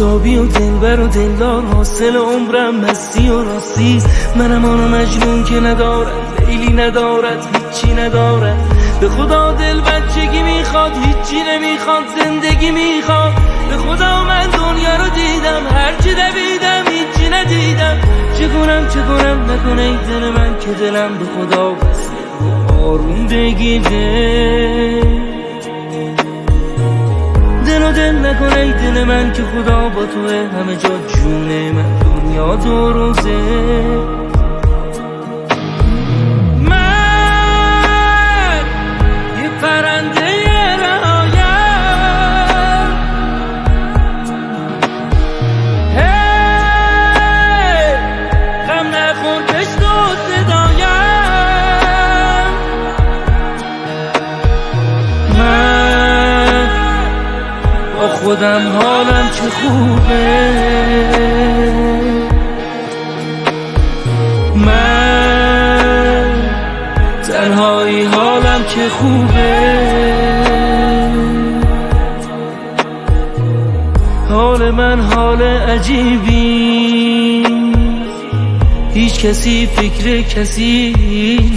بیتابی و دلبر و دلدار، حاصل عمرم مستی و راستی. منم آنو مجنون که ندارد لیلی، ندارد هیچی ندارد. به خدا دل بچگی میخواد، هیچی نمیخواد، زندگی میخواد. به خدا من دنیا رو دیدم، هرچی دویدم هیچی ندیدم. چه کنم نکنه ای دل من که دلم به خدا بسه و آروم بگیره. دل نکنه ای دل من که خدا با توه، همه جا جونه من، دنیا دو روزه. من یه پرنده رهایم، هی غم نخور بشنو صدایم. من با خودم حالم چه خوبه، من تنهایی حالم چه خوبه. حال من حال عجیبی، هیچ کسی فکر کسی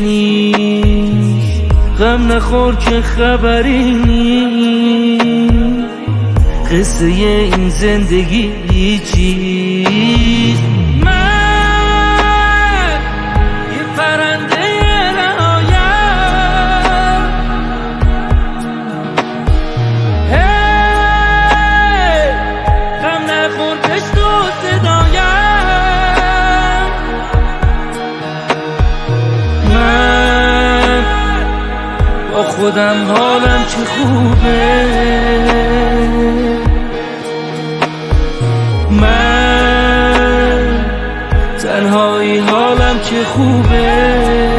نیست. غم نخور که خبری نیست، قصه این زندگی چیست. من یه پرنده رهایم، هی غم نخور بشنو صدایم. من با خودم حالم چه خوبه، من تنهایی حالم چه خوبه.